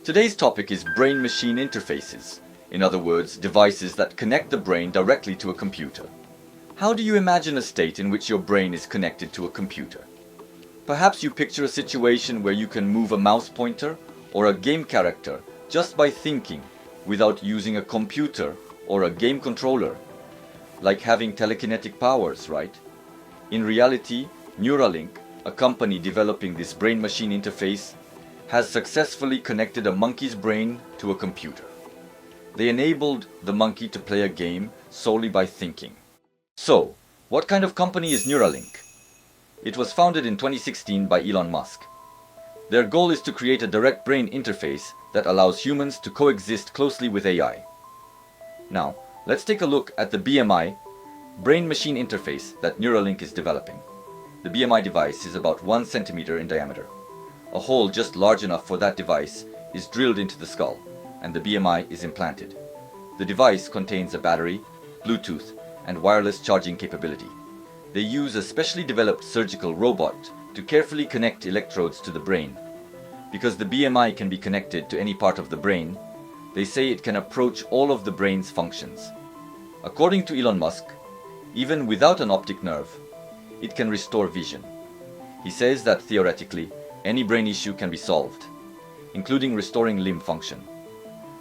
Today's topic is brain-machine interfaces. In other words, devices that connect the brain directly to a computer. How do you imagine a state in which your brain is connected to a computer? Perhaps you picture a situation where you can move a mouse pointer or a game character just by thinking without using a computer or a game controller. Like having telekinetic powers, right? In reality, Neuralink, a company developing this brain-machine interface, has successfully connected a monkey's brain to a computer. They enabled the monkey to play a game solely by thinking. So, what kind of company is Neuralink? It was founded in 2016 by Elon Musk. Their goal is to create a direct brain interface that allows humans to coexist closely with AI. Now, let's take a look at the BMI, brain-machine interface that Neuralink is developing. The BMI device is about 1 centimeter in diameter. A hole just large enough for that device is drilled into the skull, and the BMI is implanted. The device contains a battery, Bluetooth, and wireless charging capability. They use a specially developed surgical robot to carefully connect electrodes to the brain. Because the BMI can be connected to any part of the brain, they say it can approach all of the brain's functions. According to Elon Musk, even without an optic nerve, it can restore vision. He says that theoretically, any brain issue can be solved, including restoring limb function.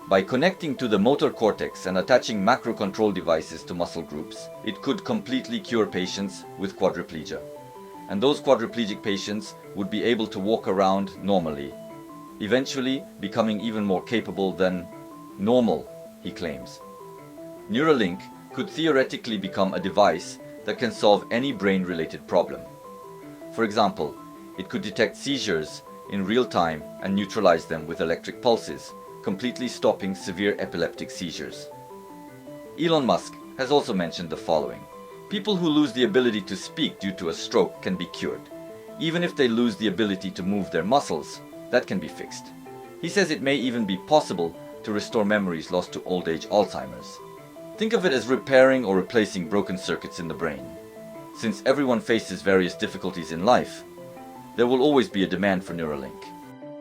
By connecting to the motor cortex and attaching macro control devices to muscle groups, it could completely cure patients with quadriplegia. And those quadriplegic patients would be able to walk around normally, eventually becoming even more capable than normal, he claims. Neuralink could theoretically become a device that can solve any brain-related problem. For example, it could detect seizures in real time and neutralize them with electric pulses, completely stopping severe epileptic seizures. Elon Musk has also mentioned the following. People who lose the ability to speak due to a stroke can be cured. Even if they lose the ability to move their muscles, that can be fixed. He says it may even be possible to restore memories lost to old-age Alzheimer's. Think of it as repairing or replacing broken circuits in the brain. Since everyone faces various difficulties in life, there will always be a demand for Neuralink.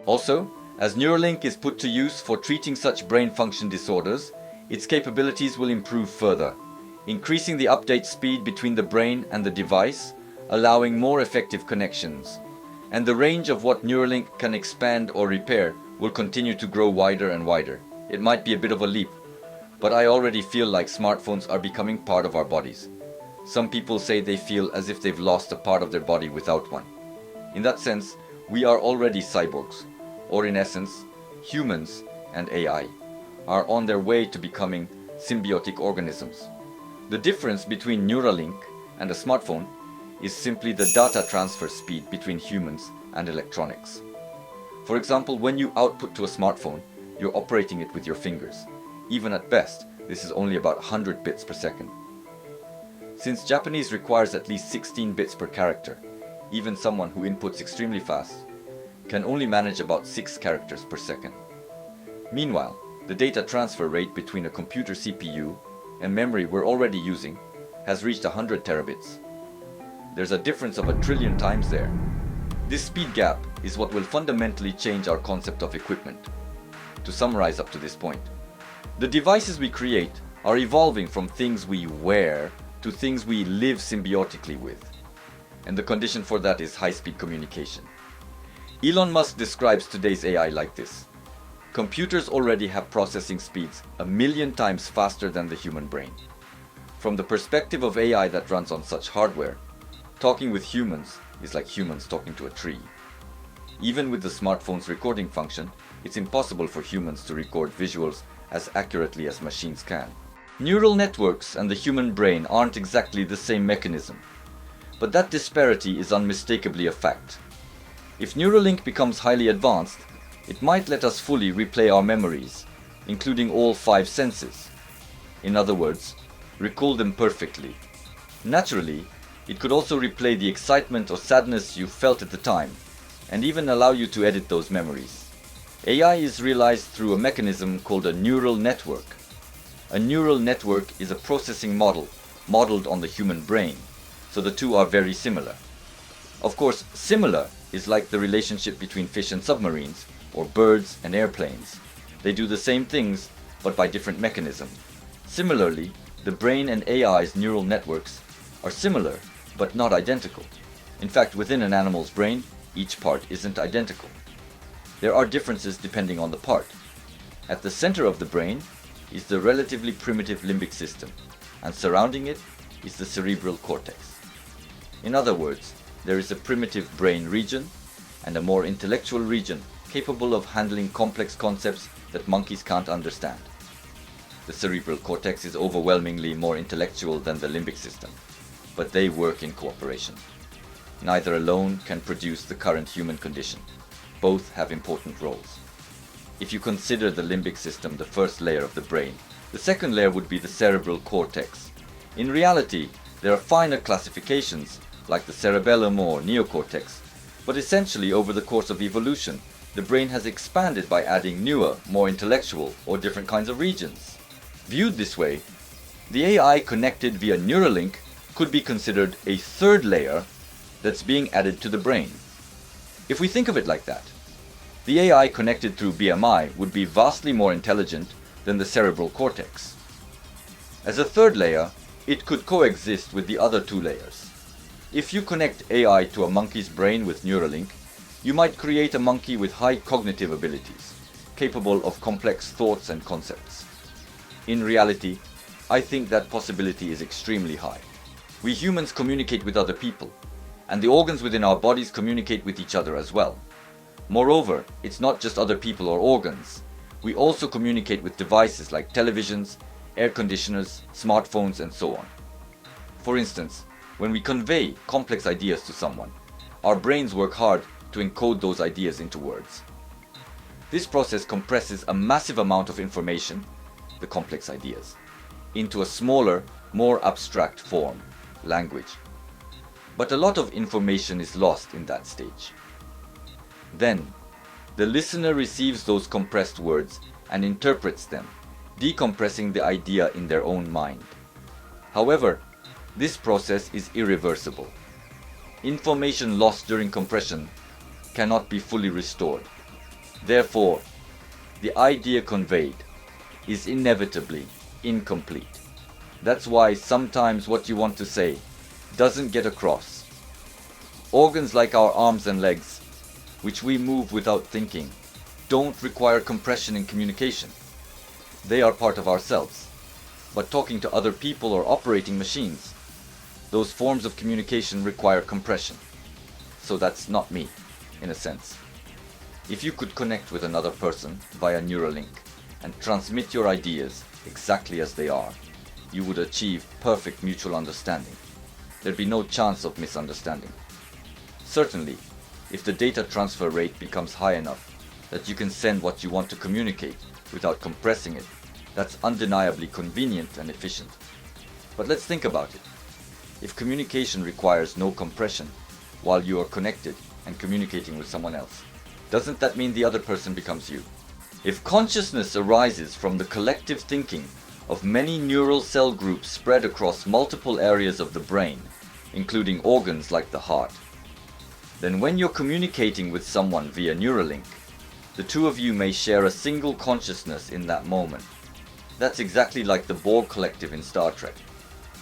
Also, as Neuralink is put to use for treating such brain function disorders, its capabilities will improve further, increasing the update speed between the brain and the device, allowing more effective connections. And the range of what Neuralink can expand or repair will continue to grow wider and wider. It might be a bit of a leap, but I already feel like smartphones are becoming part of our bodies. Some people say they feel as if they've lost a part of their body without one. In that sense, we are already cyborgs, or in essence, humans and AI are on their way to becoming symbiotic organisms. The difference between Neuralink and a smartphone is simply the data transfer speed between humans and electronics. For example, when you output to a smartphone, you're operating it with your fingers. Even at best, this is only about 100 bits per second. Since Japanese requires at least 16 bits per character, even someone who inputs extremely fast can only manage about 6 characters per second. Meanwhile, the data transfer rate between a computer CPU and memory we're already using has reached 100 terabits. There's a difference of 1 trillion times there. This speed gap is what will fundamentally change our concept of equipment. To summarize up to this point, the devices we create are evolving from things we wear to things we live symbiotically with. And the condition for that is high-speed communication. Elon Musk describes today's AI like this. Computers already have processing speeds 1 million times faster than the human brain. From the perspective of AI that runs on such hardware, talking with humans is like humans talking to a tree. Even with the smartphone's recording function, it's impossible for humans to record visuals as accurately as machines can. Neural networks and the human brain aren't exactly the same mechanism, but that disparity is unmistakably a fact. If Neuralink becomes highly advanced, it might let us fully replay our memories, including all 5 senses. In other words, recall them perfectly. Naturally, it could also replay the excitement or sadness you felt at the time, and even allow you to edit those memories. AI is realized through a mechanism called a neural network. A neural network is a processing model modeled on the human brain, so the two are very similar. Of course, similar is like the relationship between fish and submarines, or birds and airplanes. They do the same things, but by different mechanisms. Similarly, the brain and AI's neural networks are similar, but not identical. In fact, within an animal's brain, each part isn't identical. There are differences depending on the part. At the center of the brain is the relatively primitive limbic system, and surrounding it is the cerebral cortex. In other words, there is a primitive brain region and a more intellectual region capable of handling complex concepts that monkeys can't understand. The cerebral cortex is overwhelmingly more intellectual than the limbic system, but they work in cooperation. Neither alone can produce the current human condition. Both have important roles. If you consider the limbic system the first layer of the brain, the second layer would be the cerebral cortex. In reality, there are finer classifications like the cerebellum or neocortex, but essentially over the course of evolution, the brain has expanded by adding newer, more intellectual or different kinds of regions. Viewed this way, the AI connected via Neuralink could be considered a third layer that's being added to the brain. If we think of it like that, the AI connected through BMI would be vastly more intelligent than the cerebral cortex. As a third layer, it could coexist with the other two layers. If you connect AI to a monkey's brain with Neuralink, you might create a monkey with high cognitive abilities, capable of complex thoughts and concepts. In reality, I think that possibility is extremely high. We humans communicate with other people, and the organs within our bodies communicate with each other as well. Moreover, it's not just other people or organs. We also communicate with devices like televisions, air conditioners, smartphones, and so on. For instance, when we convey complex ideas to someone, our brains work hard to encode those ideas into words. This process compresses a massive amount of information, the complex ideas, into a smaller, more abstract form, language. But a lot of information is lost in that stage. Then, the listener receives those compressed words and interprets them, decompressing the idea in their own mind. However, this process is irreversible. Information lost during compression cannot be fully restored. Therefore, the idea conveyed is inevitably incomplete. That's why sometimes what you want to say doesn't get across. Organs like our arms and legs, which we move without thinking, don't require compression in communication. They are part of ourselves. But talking to other people or operating machines, those forms of communication require compression. So that's not me, in a sense. If you could connect with another person via Neuralink and transmit your ideas exactly as they are, you would achieve perfect mutual understanding. There'd be no chance of misunderstanding. Certainly, if the data transfer rate becomes high enough that you can send what you want to communicate without compressing it, that's undeniably convenient and efficient. But let's think about it. If communication requires no compression while you are connected and communicating with someone else, doesn't that mean the other person becomes you? If consciousness arises from the collective thinking of many neural cell groups spread across multiple areas of the brain, including organs like the heart, then when you're communicating with someone via Neuralink, the two of you may share a single consciousness in that moment. That's exactly like the Borg Collective in Star Trek.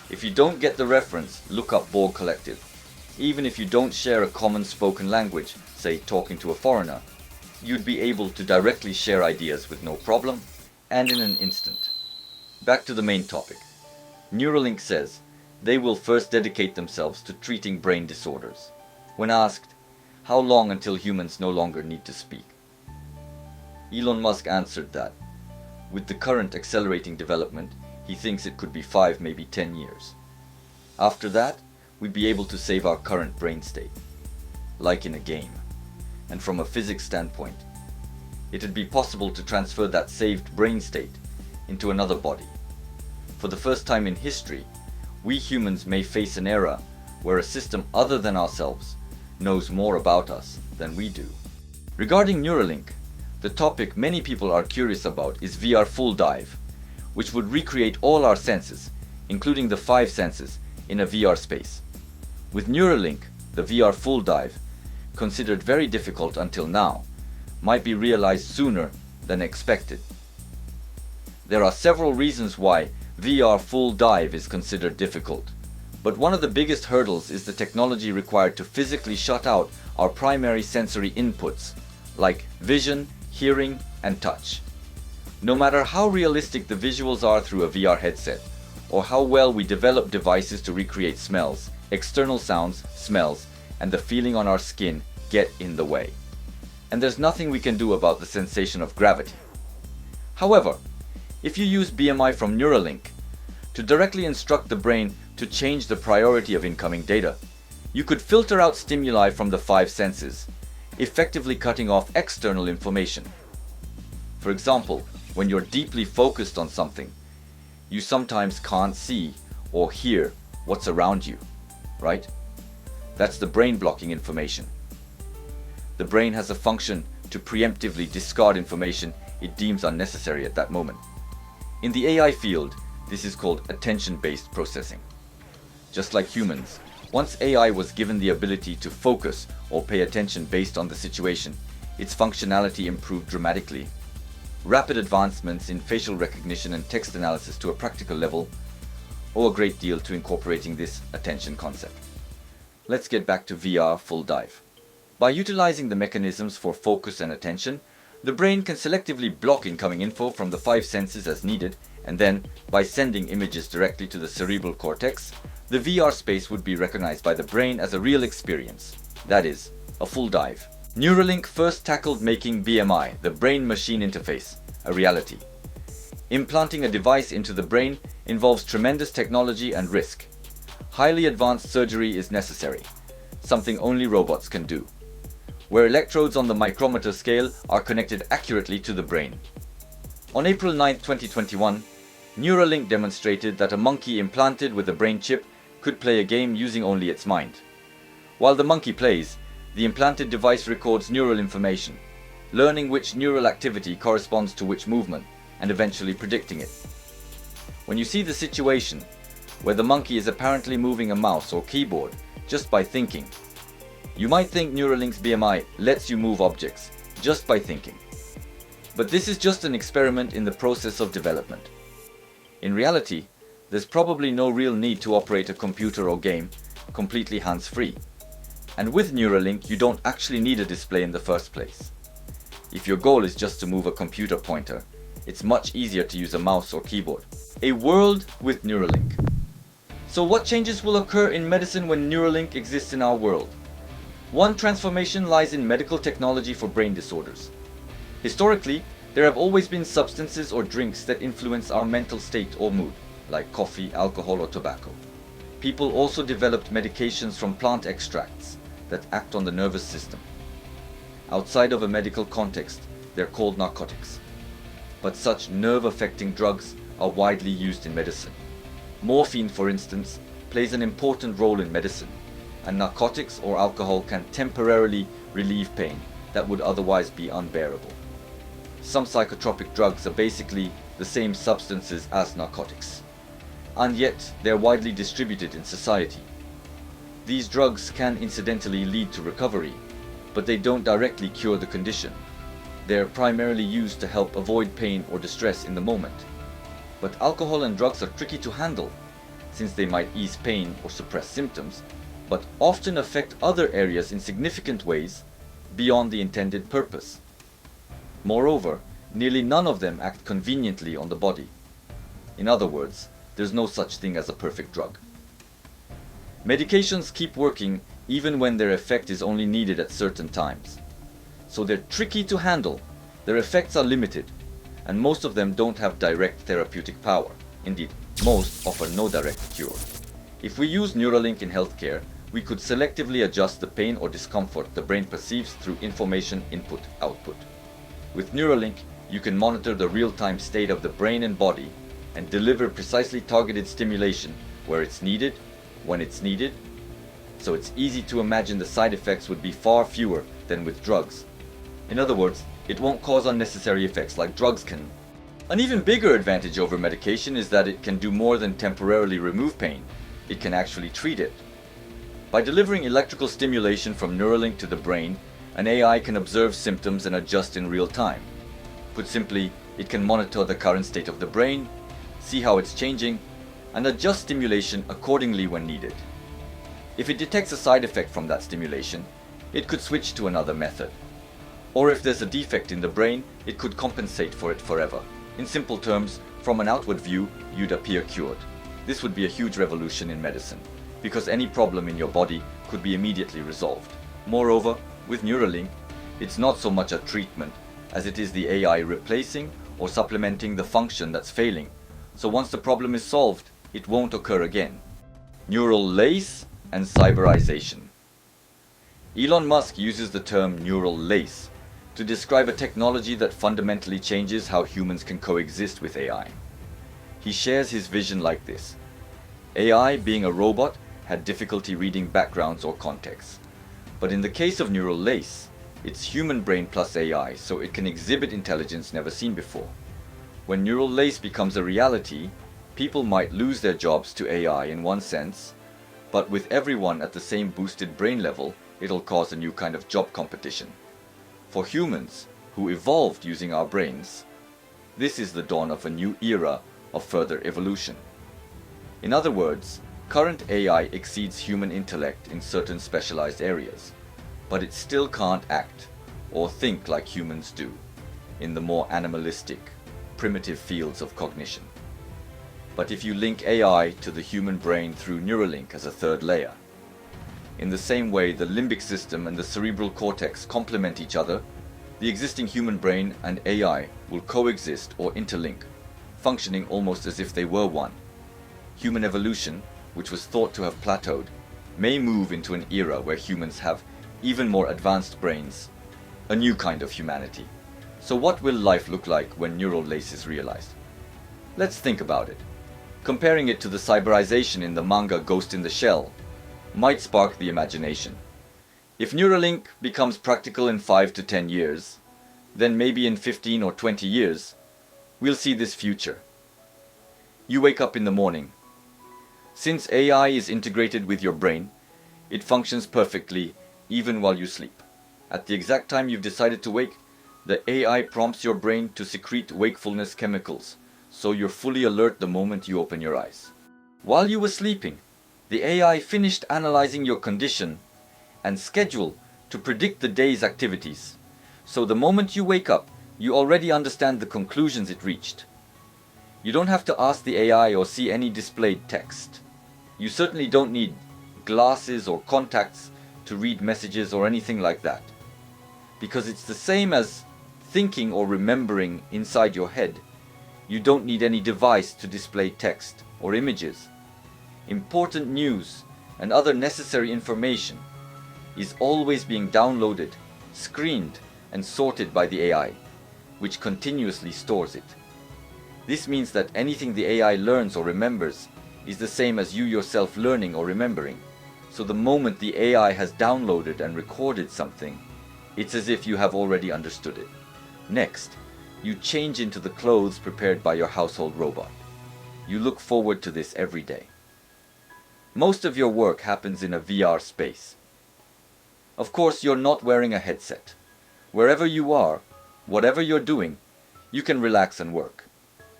If you don't get the reference, look up Borg Collective. Even if you don't share a common spoken language, say talking to a foreigner, you'd be able to directly share ideas with no problem, and in an instant. Back to the main topic. Neuralink says they will first dedicate themselves to treating brain disorders. When asked, how long until humans no longer need to speak? Elon Musk answered that, with the current accelerating development, he thinks it could be 5, maybe 10 years. After that, we'd be able to save our current brain state, like in a game. And from a physics standpoint, it'd be possible to transfer that saved brain state into another body. For the first time in history, we humans may face an era where a system other than ourselves knows more about us than we do. Regarding Neuralink, the topic many people are curious about is VR full dive, which would recreate all our senses, including the 5 senses, in a VR space. With Neuralink, the VR full dive considered very difficult until now, might be realized sooner than expected. There are several reasons why VR full dive is considered difficult, but one of the biggest hurdles is the technology required to physically shut out our primary sensory inputs, like vision, hearing, and touch. No matter how realistic the visuals are through a VR headset, or how well we develop devices to recreate smells, external sounds, smells, and the feeling on our skin get in the way. And there's nothing we can do about the sensation of gravity. However, if you use BMI from Neuralink to directly instruct the brain to change the priority of incoming data, you could filter out stimuli from the five senses, effectively cutting off external information. For example, when you're deeply focused on something, you sometimes can't see or hear what's around you, right? That's the brain blocking information. The brain has a function to preemptively discard information it deems unnecessary at that moment. In the AI field, this is called attention-based processing. Just like humans, once AI was given the ability to focus or pay attention based on the situation, its functionality improved dramatically. Rapid advancements in facial recognition and text analysis to a practical level owe a great deal to incorporating this attention concept. Let's get back to VR full dive. By utilizing the mechanisms for focus and attention, the brain can selectively block incoming info from the five senses as needed, and then, by sending images directly to the cerebral cortex, the VR space would be recognized by the brain as a real experience. That is, a full dive. Neuralink first tackled making BMI, the brain-machine interface, a reality. Implanting a device into the brain involves tremendous technology and risk. Highly advanced surgery is necessary, something only robots can do, where electrodes on the micrometer scale are connected accurately to the brain. On April 9, 2021, Neuralink demonstrated that a monkey implanted with a brain chip could play a game using only its mind. While the monkey plays, the implanted device records neural information, learning which neural activity corresponds to which movement, and eventually predicting it. When you see the situation where the monkey is apparently moving a mouse or keyboard just by thinking, you might think Neuralink's BMI lets you move objects just by thinking. But this is just an experiment in the process of development. In reality, there's probably no real need to operate a computer or game completely hands-free. And with Neuralink, you don't actually need a display in the first place. If your goal is just to move a computer pointer, it's much easier to use a mouse or keyboard. A world with Neuralink. So what changes will occur in medicine when Neuralink exists in our world? One transformation lies in medical technology for brain disorders. Historically, there have always been substances or drinks that influence our mental state or mood, like coffee, alcohol, or tobacco. People also developed medications from plant extracts that act on the nervous system. Outside of a medical context, they're called narcotics. But such nerve-affecting drugs are widely used in medicine. Morphine, for instance, plays an important role in medicine, and narcotics or alcohol can temporarily relieve pain that would otherwise be unbearable. Some psychotropic drugs are basically the same substances as narcotics, and yet they're widely distributed in society. These drugs can incidentally lead to recovery, but they don't directly cure the condition. They're primarily used to help avoid pain or distress in the moment. But alcohol and drugs are tricky to handle, since they might ease pain or suppress symptoms, but often affect other areas in significant ways beyond the intended purpose. Moreover, nearly none of them act conveniently on the body. In other words, there's no such thing as a perfect drug. Medications keep working even when their effect is only needed at certain times. So they're tricky to handle, their effects are limited, and most of them don't have direct therapeutic power. Indeed, most offer no direct cure. If we use Neuralink in healthcare, we could selectively adjust the pain or discomfort the brain perceives through information input-output. With Neuralink, you can monitor the real-time state of the brain and body and deliver precisely targeted stimulation where it's needed, when it's needed, so it's easy to imagine the side effects would be far fewer than with drugs. In other words, it won't cause unnecessary effects like drugs can. An even bigger advantage over medication is that it can do more than temporarily remove pain. It can actually treat it. By delivering electrical stimulation from Neuralink to the brain, an AI can observe symptoms and adjust in real time. Put simply, it can monitor the current state of the brain, see how it's changing, and adjust stimulation accordingly when needed. If it detects a side effect from that stimulation, it could switch to another method. Or if there's a defect in the brain, it could compensate for it forever. In simple terms, from an outward view, you'd appear cured. This would be a huge revolution in medicine, because any problem in your body could be immediately resolved. Moreover, with Neuralink, it's not so much a treatment as it is the AI replacing or supplementing the function that's failing. So once the problem is solved, it won't occur again. Neural lace and cyberization. Elon Musk uses the term neural lace to describe a technology that fundamentally changes how humans can coexist with AI. He shares his vision like this. AI, being a robot, had difficulty reading backgrounds or contexts. But in the case of neural lace, it's human brain plus AI, so it can exhibit intelligence never seen before. When neural lace becomes a reality, people might lose their jobs to AI in one sense, but with everyone at the same boosted brain level, it'll cause a new kind of job competition. For humans, who evolved using our brains, this is the dawn of a new era of further evolution. In other words, current AI exceeds human intellect in certain specialized areas, but it still can't act or think like humans do in the more animalistic, primitive fields of cognition. But if you link AI to the human brain through Neuralink as a third layer, in the same way the limbic system and the cerebral cortex complement each other, the existing human brain and AI will coexist or interlink, functioning almost as if they were one. Human evolution, which was thought to have plateaued, may move into an era where humans have even more advanced brains, a new kind of humanity. So what will life look like when neural lace is realized? Let's think about it. Comparing it to the cyberization in the manga Ghost in the Shell might spark the imagination. If Neuralink becomes practical in 5 to 10 years, then maybe in 15 or 20 years, we'll see this future. You wake up in the morning. Since AI is integrated with your brain, it functions perfectly even while you sleep. At the exact time you've decided to wake, the AI prompts your brain to secrete wakefulness chemicals, so you're fully alert the moment you open your eyes. While you were sleeping, the AI finished analyzing your condition and schedule to predict the day's activities. So the moment you wake up, you already understand the conclusions it reached. You don't have to ask the AI or see any displayed text. You certainly don't need glasses or contacts to read messages or anything like that, because it's the same as thinking or remembering inside your head. You don't need any device to display text or images. Important news and other necessary information is always being downloaded, screened, and sorted by the AI, which continuously stores it. This means that anything the AI learns or remembers is the same as you yourself learning or remembering. So the moment the AI has downloaded and recorded something, it's as if you have already understood it. Next, you change into the clothes prepared by your household robot. You look forward to this every day. Most of your work happens in a VR space. Of course, you're not wearing a headset. Wherever you are, whatever you're doing, you can relax and work.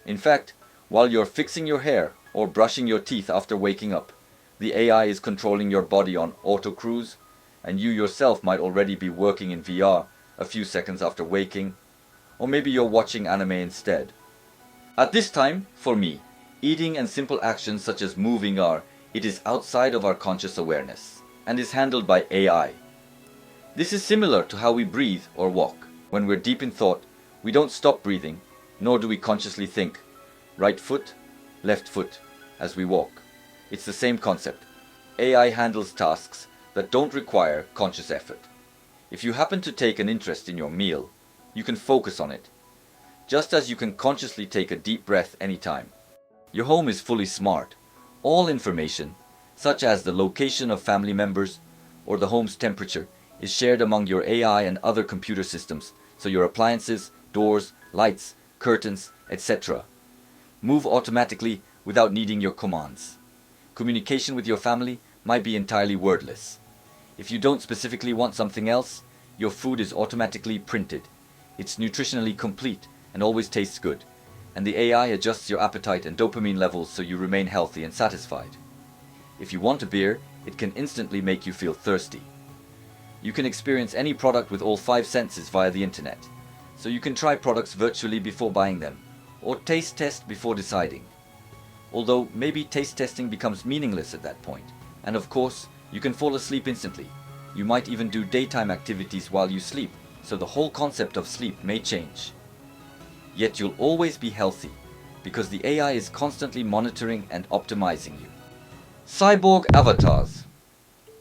In fact, while you're fixing your hair or brushing your teeth after waking up, the AI is controlling your body on auto cruise, and you yourself might already be working in VR a few seconds after waking, or maybe you're watching anime instead. At this time, for me, eating and simple actions such as moving it is outside of our conscious awareness and is handled by AI. This is similar to how we breathe or walk. When we're deep in thought, we don't stop breathing, nor do we consciously think, right foot, left foot, as we walk. It's the same concept. AI handles tasks that don't require conscious effort. If you happen to take an interest in your meal, you can focus on it, just as you can consciously take a deep breath anytime. Your home is fully smart. All information, such as the location of family members or the home's temperature, is shared among your AI and other computer systems, so your appliances, doors, lights, curtains, etc. move automatically without needing your commands. Communication with your family might be entirely wordless. If you don't specifically want something else, your food is automatically printed. It's nutritionally complete and always tastes good, and the AI adjusts your appetite and dopamine levels so you remain healthy and satisfied. If you want a beer, it can instantly make you feel thirsty. You can experience any product with all 5 senses via the internet, so you can try products virtually before buying them, or taste test before deciding. Although maybe taste testing becomes meaningless at that point, and of course, you can fall asleep instantly. You might even do daytime activities while you sleep, so the whole concept of sleep may change. Yet you'll always be healthy, because the AI is constantly monitoring and optimizing you. Cyborg avatars.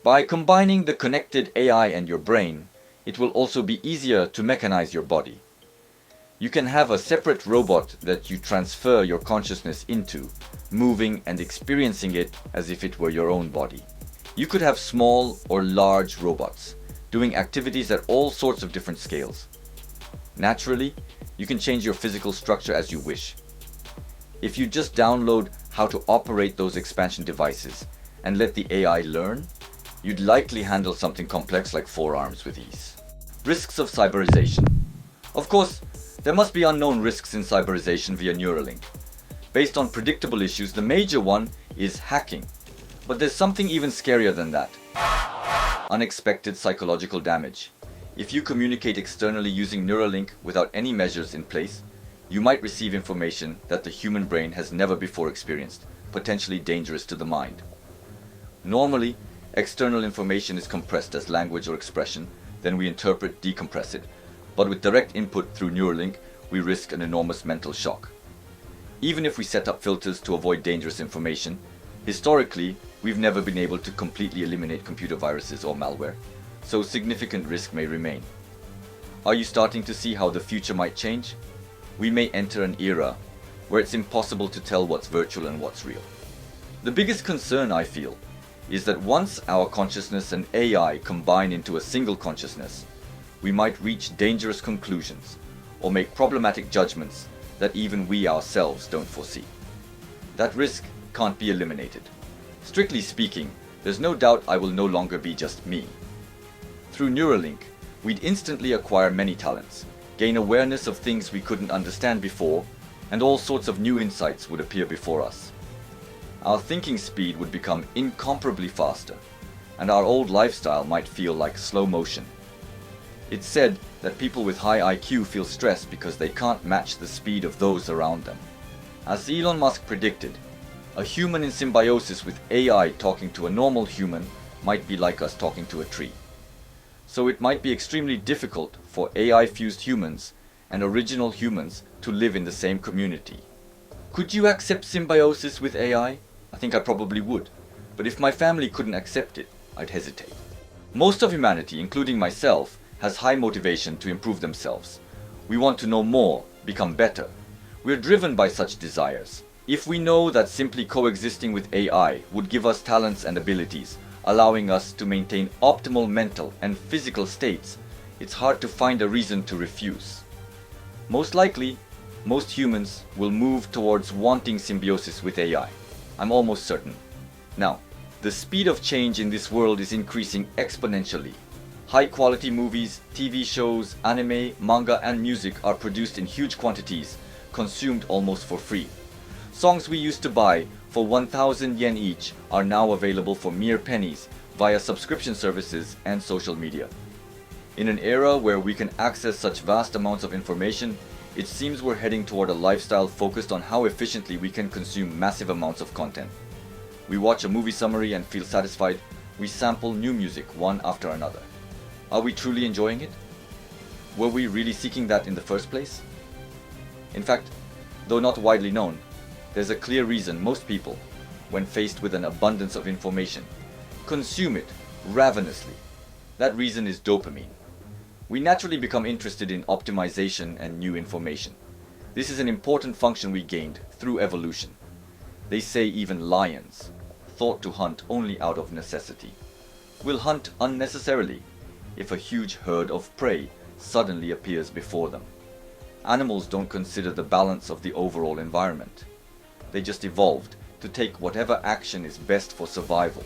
By combining the connected AI and your brain, it will also be easier to mechanize your body. You can have a separate robot that you transfer your consciousness into, moving and experiencing it as if it were your own body. You could have small or large robots, doing activities at all sorts of different scales. Naturally, you can change your physical structure as you wish. If you just download how to operate those expansion devices and let the AI learn, you'd likely handle something complex like forearms with ease. Risks of cyberization. Of course, there must be unknown risks in cyberization via Neuralink. Based on predictable issues, the major one is hacking. But there's something even scarier than that. Unexpected psychological damage. If you communicate externally using Neuralink without any measures in place, you might receive information that the human brain has never before experienced, potentially dangerous to the mind. Normally, external information is compressed as language or expression, then we interpret, decompress it. But with direct input through Neuralink, we risk an enormous mental shock. Even if we set up filters to avoid dangerous information, historically, we've never been able to completely eliminate computer viruses or malware, so significant risk may remain. Are you starting to see how the future might change? We may enter an era where it's impossible to tell what's virtual and what's real. The biggest concern, I feel, is that once our consciousness and AI combine into a single consciousness, we might reach dangerous conclusions or make problematic judgments that even we ourselves don't foresee. That risk can't be eliminated. Strictly speaking, there's no doubt I will no longer be just me. Through Neuralink, we'd instantly acquire many talents, gain awareness of things we couldn't understand before, and all sorts of new insights would appear before us. Our thinking speed would become incomparably faster, and our old lifestyle might feel like slow motion. It's said that people with high IQ feel stressed because they can't match the speed of those around them. As Elon Musk predicted, a human in symbiosis with AI talking to a normal human might be like us talking to a tree. So it might be extremely difficult for AI-fused humans and original humans to live in the same community. Could you accept symbiosis with AI? I think I probably would, but if my family couldn't accept it, I'd hesitate. Most of humanity, including myself, has high motivation to improve themselves. We want to know more, become better. We're driven by such desires. If we know that simply coexisting with AI would give us talents and abilities, allowing us to maintain optimal mental and physical states, it's hard to find a reason to refuse. Most likely, most humans will move towards wanting symbiosis with AI. I'm almost certain. Now, the speed of change in this world is increasing exponentially. High-quality movies, TV shows, anime, manga, and music are produced in huge quantities, consumed almost for free. Songs we used to buy for 1,000 yen each are now available for mere pennies via subscription services and social media. In an era where we can access such vast amounts of information, it seems we're heading toward a lifestyle focused on how efficiently we can consume massive amounts of content. We watch a movie summary and feel satisfied. We sample new music one after another. Are we truly enjoying it? Were we really seeking that in the first place? In fact, though not widely known, there's a clear reason most people, when faced with an abundance of information, consume it ravenously. That reason is dopamine. We naturally become interested in optimization and new information. This is an important function we gained through evolution. They say even lions, thought to hunt only out of necessity, will hunt unnecessarily if a huge herd of prey suddenly appears before them. Animals don't consider the balance of the overall environment. They just evolved to take whatever action is best for survival.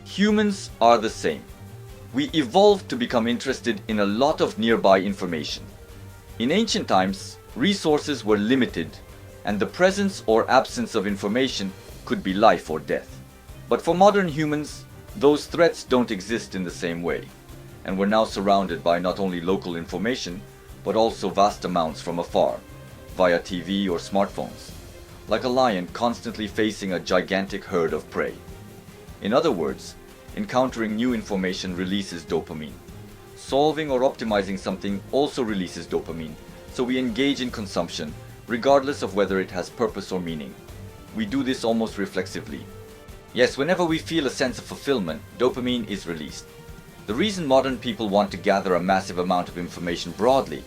Humans are the same. We evolved to become interested in a lot of nearby information. In ancient times, resources were limited, and the presence or absence of information could be life or death. But for modern humans, those threats don't exist in the same way, and we're now surrounded by not only local information, but also vast amounts from afar, via TV or smartphones, like a lion constantly facing a gigantic herd of prey. In other words, encountering new information releases dopamine. Solving or optimizing something also releases dopamine, so we engage in consumption, regardless of whether it has purpose or meaning. We do this almost reflexively. Yes, whenever we feel a sense of fulfillment, dopamine is released. The reason modern people want to gather a massive amount of information broadly,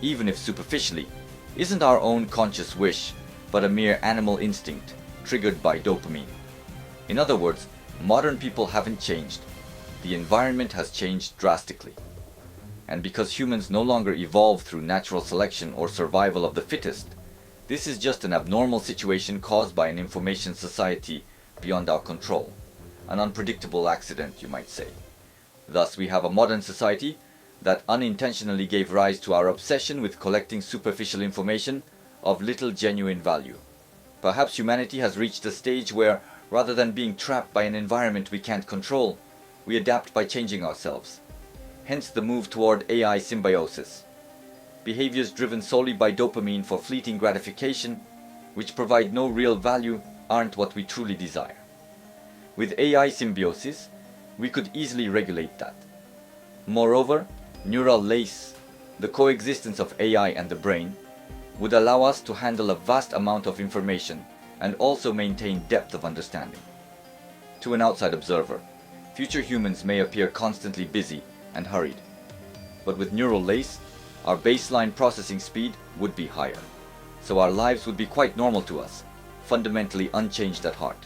even if superficially, isn't our own conscious wish, but a mere animal instinct triggered by dopamine. In other words, modern people haven't changed. The environment has changed drastically. And because humans no longer evolve through natural selection or survival of the fittest, this is just an abnormal situation caused by an information society beyond our control, an unpredictable accident, you might say. Thus, we have a modern society that unintentionally gave rise to our obsession with collecting superficial information of little genuine value. Perhaps humanity has reached a stage where, rather than being trapped by an environment we can't control, we adapt by changing ourselves. Hence the move toward AI symbiosis. Behaviors driven solely by dopamine for fleeting gratification, which provide no real value, aren't what we truly desire. With AI symbiosis, we could easily regulate that. Moreover, neural lace, the coexistence of AI and the brain, would allow us to handle a vast amount of information and also maintain depth of understanding. To an outside observer, future humans may appear constantly busy and hurried, but with neural lace, our baseline processing speed would be higher, so our lives would be quite normal to us, fundamentally unchanged at heart.